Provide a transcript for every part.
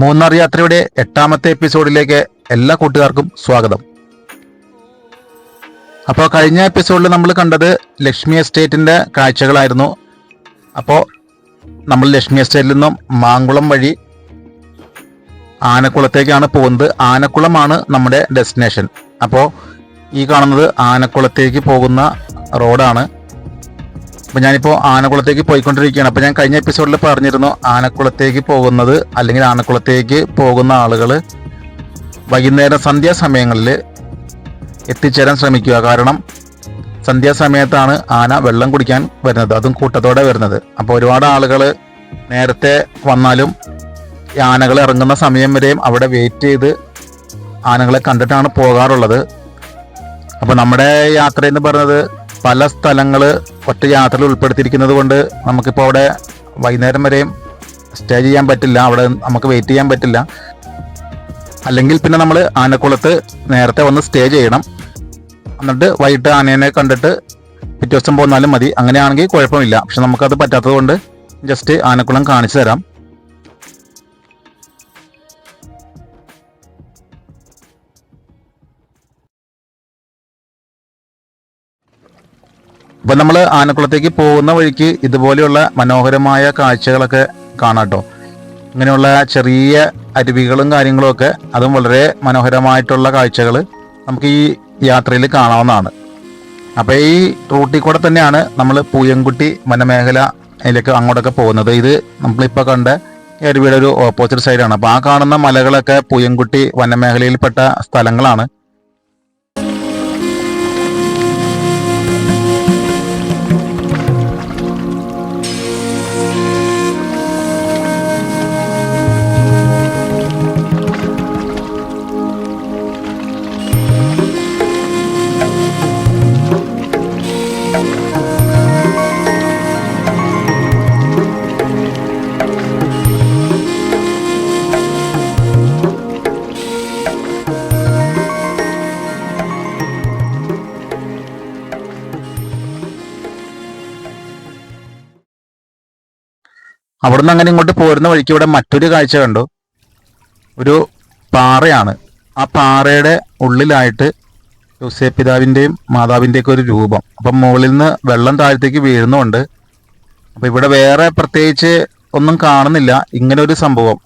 മൂന്നാർ യാത്രയുടെ 8ാമത്തെ എപ്പിസോഡിലേക്ക് എല്ലാ കൂട്ടുകാർക്കും സ്വാഗതം. അപ്പോൾ കഴിഞ്ഞ എപ്പിസോഡിൽ നമ്മൾ കണ്ടത് ലക്ഷ്മി എസ്റ്റേറ്റിൻ്റെ കാഴ്ചകളായിരുന്നു. അപ്പോൾ നമ്മൾ ലക്ഷ്മി എസ്റ്റേറ്റിൽ നിന്നും മാങ്കുളം വഴി ആനക്കുളത്തേക്കാണ് പോകുന്നത്. ആനക്കുളമാണ് നമ്മുടെ ഡെസ്റ്റിനേഷൻ. അപ്പോൾ ഈ കാണുന്നത് ആനക്കുളത്തേക്ക് പോകുന്ന റോഡാണ്. അപ്പോൾ ഞാനിപ്പോൾ ആനക്കുളത്തേക്ക് പോയിക്കൊണ്ടിരിക്കുകയാണ്. അപ്പോൾ ഞാൻ കഴിഞ്ഞ എപ്പിസോഡിൽ പറഞ്ഞിരുന്നു, ആനക്കുളത്തേക്ക് പോകുന്നത് അല്ലെങ്കിൽ ആനക്കുളത്തേക്ക് പോകുന്ന ആളുകൾ വൈകുന്നേരം സന്ധ്യാസമയങ്ങളിൽ എത്തിച്ചേരാൻ ശ്രമിക്കുക. കാരണം സന്ധ്യാസമയത്താണ് ആന വെള്ളം കുടിക്കാൻ വരുന്നത്, അതും കൂട്ടത്തോടെ വരുന്നത്. അപ്പോൾ ഒരുപാട് ആളുകൾ നേരത്തെ വന്നാലും ഈ ആനകൾ ഇറങ്ങുന്ന സമയം വരെയും അവിടെ വെയിറ്റ് ചെയ്ത് ആനകളെ കണ്ടിട്ടാണ് പോകാറുള്ളത്. അപ്പോൾ നമ്മുടെ യാത്ര എന്ന് പറയുന്നത് പല സ്ഥലങ്ങൾ ഒറ്റ യാത്രയിൽ ഉൾപ്പെടുത്തിയിരിക്കുന്നത് കൊണ്ട് നമുക്കിപ്പോൾ അവിടെ വൈകുന്നേരം വരെയും സ്റ്റേ ചെയ്യാൻ പറ്റില്ല, അവിടെ നമുക്ക് വെയിറ്റ് ചെയ്യാൻ പറ്റില്ല. അല്ലെങ്കിൽ പിന്നെ നമ്മൾ ആനക്കുളത്ത് നേരത്തെ വന്ന് സ്റ്റേ ചെയ്യണം, എന്നിട്ട് വൈകിട്ട് ആനേനെ കണ്ടിട്ട് പിറ്റേ ദിവസം പോന്നാലും മതി. അങ്ങനെയാണെങ്കിൽ കുഴപ്പമില്ല. പക്ഷെ നമുക്കത് പറ്റാത്തത് കൊണ്ട് ജസ്റ്റ് ആനക്കുളം കാണിച്ചു തരാം. അപ്പം നമ്മൾ ആനക്കുളത്തേക്ക് പോകുന്ന വഴിക്ക് ഇതുപോലെയുള്ള മനോഹരമായ കാഴ്ചകളൊക്കെ കാണാട്ടോ. ഇങ്ങനെയുള്ള ചെറിയ അരുവികളും കാര്യങ്ങളും ഒക്കെ, അതും വളരെ മനോഹരമായിട്ടുള്ള കാഴ്ചകൾ നമുക്ക് ഈ യാത്രയിൽ കാണാവുന്നതാണ്. അപ്പോൾ ഈ റൂട്ടിൽ കൂടെ തന്നെയാണ് നമ്മൾ പൂയംകുട്ടി വനമേഖലയിലേക്ക് അങ്ങോട്ടൊക്കെ പോകുന്നത്. ഇത് നമ്മളിപ്പോൾ കണ്ട ഈ അരുവിയുടെ ഒരു ഓപ്പോസിറ്റ് സൈഡാണ്. അപ്പോൾ ആ കാണുന്ന മലകളൊക്കെ പൂയംകുട്ടി വനമേഖലയിൽപ്പെട്ട സ്ഥലങ്ങളാണ്. അവിടുന്ന് അങ്ങനെ ഇങ്ങോട്ട് പോരുന്ന വഴിക്ക് ഇവിടെ മറ്റൊരു കാഴ്ച കണ്ടു. ഒരു പാറയാണ്. ആ പാറയുടെ ഉള്ളിലായിട്ട് യോസേപ്പ് പിതാവിൻ്റെയും മാതാവിൻ്റെയൊക്കെ ഒരു രൂപം. അപ്പം മുകളിൽ നിന്ന് വെള്ളം താഴത്തേക്ക് വീഴുന്നുണ്ട്. അപ്പം ഇവിടെ വേറെ പ്രത്യേകിച്ച് ഒന്നും കാണുന്നില്ല. ഇങ്ങനെ ഒരു സംഭവം,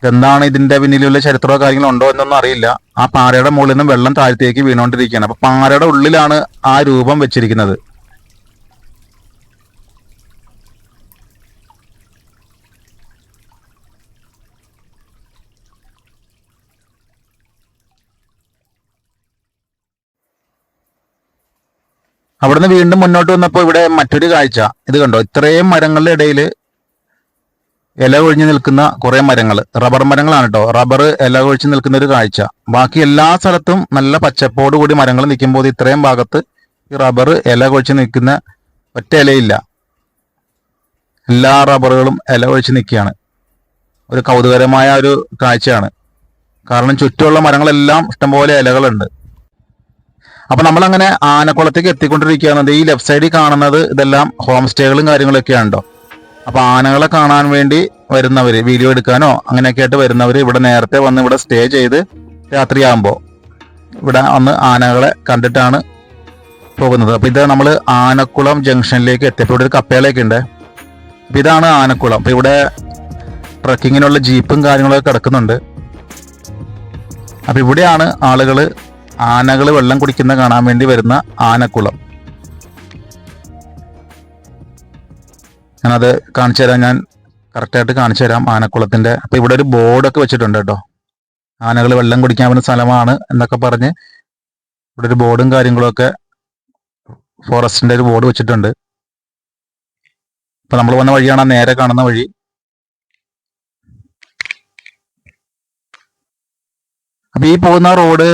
എന്താണ് ഇതിൻ്റെ പിന്നിലുള്ള ചരിത്രമോ കാര്യങ്ങളോ ഉണ്ടോ എന്നൊന്നും അറിയില്ല. ആ പാറയുടെ മുകളിൽ നിന്ന് വെള്ളം താഴത്തേക്ക് വീണുകൊണ്ടിരിക്കുകയാണ്. അപ്പം പാറയുടെ ഉള്ളിലാണ് ആ രൂപം വെച്ചിരിക്കുന്നത്. അവിടുന്ന് വീണ്ടും മുന്നോട്ട് വന്നപ്പോൾ ഇവിടെ മറ്റൊരു കാഴ്ച. ഇത് കണ്ടോ, ഇത്രയും മരങ്ങളുടെ ഇടയിൽ ഇല കൊഴിഞ്ഞു നിൽക്കുന്ന കുറെ മരങ്ങൾ, റബ്ബർ മരങ്ങളാണ് കേട്ടോ. റബ്ബർ ഇല കൊഴിച്ച് നിൽക്കുന്ന ഒരു കാഴ്ച. ബാക്കി എല്ലാ സ്ഥലത്തും നല്ല പച്ചപ്പോട് കൂടി മരങ്ങൾ നിൽക്കുമ്പോൾ ഇത്രയും ഭാഗത്ത് ഈ റബ്ബർ ഇല കൊഴിച്ച് നിൽക്കുന്ന ഒറ്റ ഇലയില്ല. എല്ലാ റബ്ബറുകളും ഇല കൊഴിച്ച് നിൽക്കുകയാണ്. ഒരു കൗതുകരമായ ഒരു കാഴ്ചയാണ്. കാരണം ചുറ്റുമുള്ള മരങ്ങളെല്ലാം ഇഷ്ടംപോലെ ഇലകളുണ്ട്. അപ്പൊ നമ്മളങ്ങനെ ആനക്കുളത്തേക്ക് എത്തിക്കൊണ്ടിരിക്കുകയാണ്. ഈ ലെഫ്റ്റ് സൈഡിൽ കാണുന്നത് ഇതെല്ലാം ഹോം സ്റ്റേകളും കാര്യങ്ങളൊക്കെയാണ് കേട്ടോ. അപ്പൊ ആനകളെ കാണാൻ വേണ്ടി വരുന്നവര്, വീഡിയോ എടുക്കാനോ അങ്ങനെയൊക്കെ ആയിട്ട് വരുന്നവര് ഇവിടെ നേരത്തെ വന്ന് ഇവിടെ സ്റ്റേ ചെയ്ത് രാത്രിയാകുമ്പോൾ ഇവിടെ വന്ന് ആനകളെ കണ്ടിട്ടാണ് പോകുന്നത്. അപ്പൊ ഇത് നമ്മൾ ആനക്കുളം ജംഗ്ഷനിലേക്ക് എത്തിയപ്പോൾ ഇവിടെ ഒരു കപ്പേളയൊക്കെ ഉണ്ട്. അപ്പൊ ഇതാണ് ആനക്കുളം. അപ്പൊ ഇവിടെ ട്രക്കിങ്ങിനുള്ള ജീപ്പും കാര്യങ്ങളൊക്കെ കിടക്കുന്നുണ്ട്. അപ്പൊ ഇവിടെയാണ് ആനകൾ വെള്ളം കുടിക്കുന്ന കാണാൻ വേണ്ടി വരുന്ന ആനക്കുളം. ഞാനത് കാണിച്ചു തരാം, ഞാൻ കറക്റ്റായിട്ട് കാണിച്ചു തരാം ആനക്കുളത്തിന്റെ. അപ്പൊ ഇവിടെ ഒരു ബോർഡൊക്കെ വെച്ചിട്ടുണ്ട് കേട്ടോ. ആനകൾ വെള്ളം കുടിക്കാൻ പറ്റുന്ന സ്ഥലമാണ് എന്നൊക്കെ പറഞ്ഞ് ഇവിടെ ഒരു ബോർഡും കാര്യങ്ങളൊക്കെ ഫോറസ്റ്റിന്റെ ഒരു ബോർഡ് വെച്ചിട്ടുണ്ട്. അപ്പൊ നമ്മൾ വന്ന വഴിയാണ് നേരെ കാണുന്ന വഴി. അപ്പൊ ഈ പോകുന്ന റോഡ്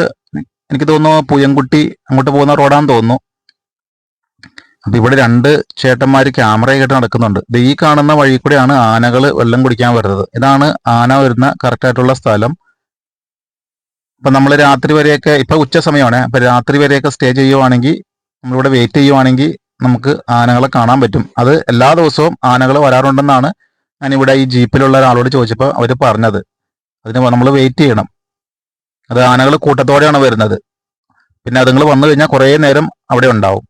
എനിക്ക് തോന്നുന്നു പൂയംകുട്ടി അങ്ങോട്ട് പോകുന്ന റോഡാന്ന് തോന്നുന്നു. അപ്പൊ ഇവിടെ രണ്ട് ചേട്ടന്മാര് ക്യാമറയായിട്ട് നടക്കുന്നുണ്ട്. ഈ കാണുന്ന വഴി കൂടെയാണ് ആനകൾ വെള്ളം കുടിക്കാൻ വരുന്നത്. ഇതാണ് ആന വരുന്ന കറക്റ്റ് ആയിട്ടുള്ള സ്ഥലം. അപ്പൊ നമ്മൾ രാത്രി വരെയൊക്കെ, ഇപ്പൊ ഉച്ച സമയമാണ്, അപ്പൊ രാത്രി വരെയൊക്കെ സ്റ്റേ ചെയ്യുവാണെങ്കിൽ, നമ്മളിവിടെ വെയിറ്റ് ചെയ്യുവാണെങ്കിൽ നമുക്ക് ആനകളെ കാണാൻ പറ്റും. അത് എല്ലാ ദിവസവും ആനകൾ വരാറുണ്ടെന്നാണ് ഞാനിവിടെ ഈ ജീപ്പിലുള്ള ഒരാളോട് ചോദിച്ചപ്പോൾ അവർ പറഞ്ഞത്. അതിന് നമ്മൾ വെയിറ്റ് ചെയ്യണം. അത് ആനകൾ കൂട്ടത്തോടെയാണ് വരുന്നത്. പിന്നെ അതുങ്ങൾ വന്നു കഴിഞ്ഞാൽ കുറേ നേരം അവിടെ ഉണ്ടാവും.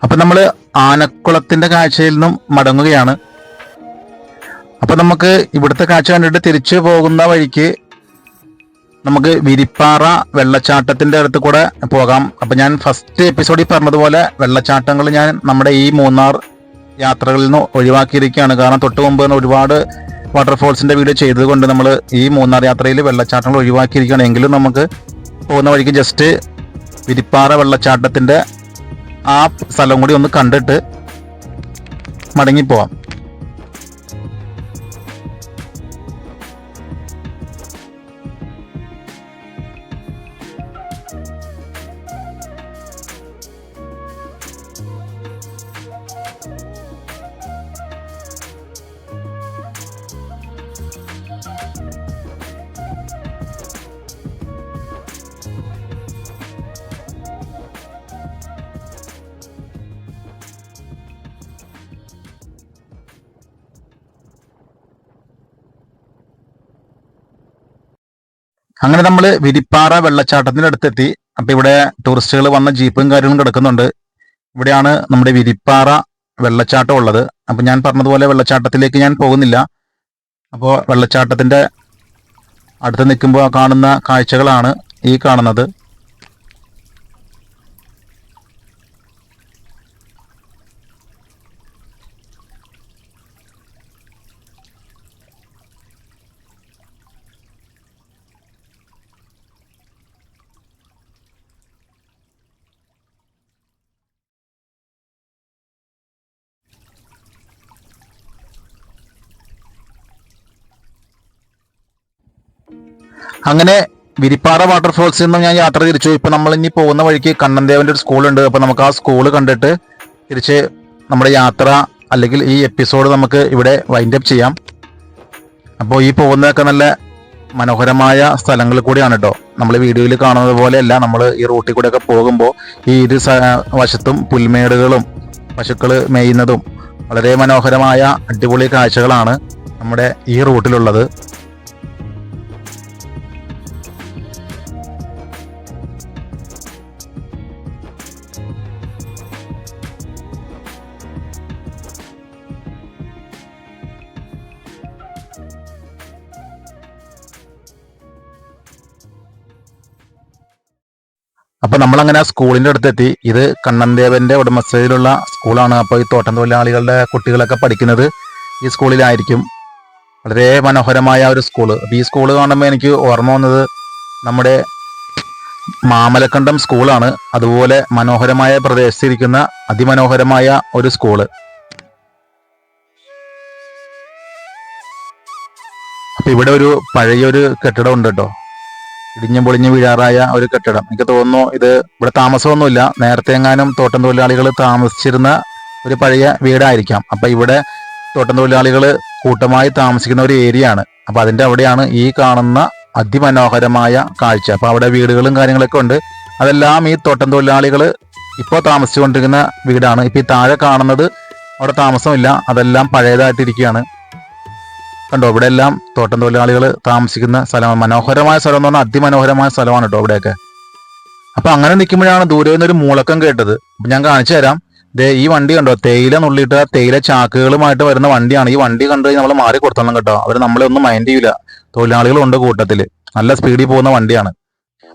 അപ്പം നമ്മൾ ആനക്കുളത്തിൻ്റെ കാഴ്ചയിൽ നിന്നും മടങ്ങുകയാണ്. അപ്പം നമുക്ക് ഇവിടുത്തെ കാഴ്ച കണ്ടിട്ട് തിരിച്ചു പോകുന്ന വഴിക്ക് നമുക്ക് വിരിപ്പാറ വെള്ളച്ചാട്ടത്തിൻ്റെ അടുത്ത് കൂടെ പോകാം. അപ്പം ഞാൻ ഫസ്റ്റ് എപ്പിസോഡിൽ പറഞ്ഞതുപോലെ വെള്ളച്ചാട്ടങ്ങൾ ഞാൻ നമ്മുടെ ഈ മൂന്നാർ യാത്രകളിൽ നിന്ന് ഒഴിവാക്കിയിരിക്കുകയാണ്. കാരണം തൊട്ട് മുമ്പ് ഒരുപാട് വാട്ടർഫോൾസിൻ്റെ വീഡിയോ ചെയ്തതുകൊണ്ട് നമ്മൾ ഈ മൂന്നാർ യാത്രയിൽ വെള്ളച്ചാട്ടങ്ങൾ ഒഴിവാക്കിയിരിക്കുകയാണ്. എങ്കിലും നമുക്ക് പോകുന്ന വഴിക്ക് ജസ്റ്റ് വിരിപ്പാറ വെള്ളച്ചാട്ടത്തിൻ്റെ ആ സ്ഥലം കൂടി ഒന്ന് കണ്ടിട്ട് മടങ്ങിപ്പോവാം. അങ്ങനെ നമ്മൾ വിരിപ്പാറ വെള്ളച്ചാട്ടത്തിൻ്റെ അടുത്തെത്തി. അപ്പം ഇവിടെ ടൂറിസ്റ്റുകൾ വന്ന ജീപ്പും കാര്യങ്ങളും കിടക്കുന്നുണ്ട്. ഇവിടെയാണ് നമ്മുടെ വിരിപ്പാറ വെള്ളച്ചാട്ടം ഉള്ളത്. അപ്പം ഞാൻ പറഞ്ഞതുപോലെ വെള്ളച്ചാട്ടത്തിലേക്ക് ഞാൻ പോകുന്നില്ല. അപ്പോൾ വെള്ളച്ചാട്ടത്തിൻ്റെ അടുത്ത് നിൽക്കുമ്പോൾ കാണുന്ന കാഴ്ചകളാണ് ഈ കാണുന്നത്. അങ്ങനെ വിരിപ്പാറ വാട്ടർഫോൾസിൽ നിന്നും ഞാൻ യാത്ര തിരിച്ചു. ഇപ്പം നമ്മൾ ഇനി പോകുന്ന വഴിക്ക് കണ്ണൻദേവൻ്റെ ഒരു സ്കൂളുണ്ട്. അപ്പം നമുക്ക് ആ സ്കൂള് കണ്ടിട്ട് തിരിച്ച് നമ്മുടെ യാത്ര അല്ലെങ്കിൽ ഈ എപ്പിസോഡ് നമുക്ക് ഇവിടെ വൈൻഡ് അപ്പ് ചെയ്യാം. അപ്പോൾ ഈ പോകുന്നതൊക്കെ നല്ല മനോഹരമായ സ്ഥലങ്ങളിൽ കൂടിയാണ് കേട്ടോ. നമ്മൾ വീഡിയോയിൽ കാണുന്നത് പോലെയല്ല. നമ്മൾ ഈ റൂട്ടിൽ കൂടെയൊക്കെ പോകുമ്പോൾ ഈ ഇരു വശത്തും പുൽമേടുകളും പശുക്കൾ മേയുന്നതും വളരെ മനോഹരമായ അടിപൊളി കാഴ്ചകളാണ് നമ്മുടെ ഈ റൂട്ടിലുള്ളത്. അപ്പൊ നമ്മളങ്ങനെ ആ സ്കൂളിന്റെ അടുത്തെത്തി. ഇത് കണ്ണൻദേവന്റെ ഉടമസ്ഥതയിലുള്ള സ്കൂളാണ്. അപ്പോൾ ഈ തോട്ടം തൊഴിലാളികളുടെ കുട്ടികളൊക്കെ പഠിക്കുന്നത് ഈ സ്കൂളിലായിരിക്കും. വളരെ മനോഹരമായ ഒരു സ്കൂള്. അപ്പൊ ഈ സ്കൂള് കാണുമ്പോൾ എനിക്ക് ഓർമ്മ വന്നത് നമ്മുടെ മാമലക്കണ്ടം സ്കൂളാണ്. അതുപോലെ മനോഹരമായ പ്രദേശത്തിരിക്കുന്ന അതിമനോഹരമായ ഒരു സ്കൂള്. അപ്പൊ ഇവിടെ ഒരു പഴയൊരു കെട്ടിടം ഉണ്ട് കേട്ടോ. ഇടിഞ്ഞും പൊളിഞ്ഞു വീഴാറായ ഒരു കെട്ടിടം. എനിക്ക് തോന്നുന്നു ഇത് ഇവിടെ താമസമൊന്നുമില്ല. നേരത്തെ എങ്ങാനും തോട്ടം തൊഴിലാളികൾ താമസിച്ചിരുന്ന ഒരു പഴയ വീടായിരിക്കാം. അപ്പൊ ഇവിടെ തോട്ടം തൊഴിലാളികൾ കൂട്ടമായി താമസിക്കുന്ന ഒരു ഏരിയ ആണ്. അപ്പൊ അതിന്റെ അവിടെയാണ് ഈ കാണുന്ന അതിമനോഹരമായ കാഴ്ച. അപ്പൊ അവിടെ വീടുകളും കാര്യങ്ങളൊക്കെ ഉണ്ട്. അതെല്ലാം ഈ തോട്ടം തൊഴിലാളികൾ ഇപ്പോൾ താമസിച്ചുകൊണ്ടിരിക്കുന്ന വീടാണ്. ഇപ്പൊ ഈ താഴെ കാണുന്നത് അവിടെ താമസമില്ല, അതെല്ലാം പഴയതായിട്ടിരിക്കുകയാണ്. കണ്ടോ, ഇവിടെ എല്ലാം തോട്ടം തൊഴിലാളികൾ താമസിക്കുന്ന സ്ഥലമാണ്. മനോഹരമായ സ്ഥലം എന്ന് പറഞ്ഞാൽ അതിമനോഹരമായ സ്ഥലമാണ് കേട്ടോ ഇവിടെയൊക്കെ. അപ്പൊ അങ്ങനെ നിൽക്കുമ്പോഴാണ് ദൂരെ നിന്നൊരു മൂളക്കം കേട്ടത്. അപ്പൊ ഞാൻ കാണിച്ചു തരാം. ഈ വണ്ടി കണ്ടോ, തേയില നുള്ളിയിട്ട് തേയില ചാക്കുകളുമായിട്ട് വരുന്ന വണ്ടിയാണ്. ഈ വണ്ടി കണ്ടു കഴിഞ്ഞാൽ നമ്മൾ മാറി കൊടുത്തണം കേട്ടോ. അവർ നമ്മളെ ഒന്നും മൈൻഡ് ചെയ്യില്ല. തൊഴിലാളികളുണ്ട് കൂട്ടത്തിൽ, നല്ല സ്പീഡിൽ പോകുന്ന വണ്ടിയാണ്.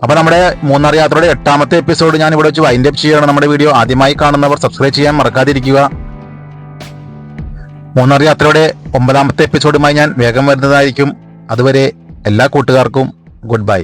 അപ്പൊ നമ്മുടെ മൂന്നാർ യാത്രയുടെ 8ാമത്തെ എപ്പിസോഡ് ഞാൻ ഇവിടെ വെച്ച് വൈൻഡ് അപ്പ് ചെയ്യുകയാണ്. നമ്മുടെ വീഡിയോ ആദ്യമായി കാണുന്നവർ സബ്സ്ക്രൈബ് ചെയ്യാൻ മറക്കാതിരിക്കുക. മൂന്നാർ യാത്രയുടെ 9ാമത്തെ എപ്പിസോഡുമായി ഞാൻ വേഗം വരുന്നതായിരിക്കും. അതുവരെ എല്ലാ കൂട്ടുകാർക്കും ഗുഡ് ബൈ.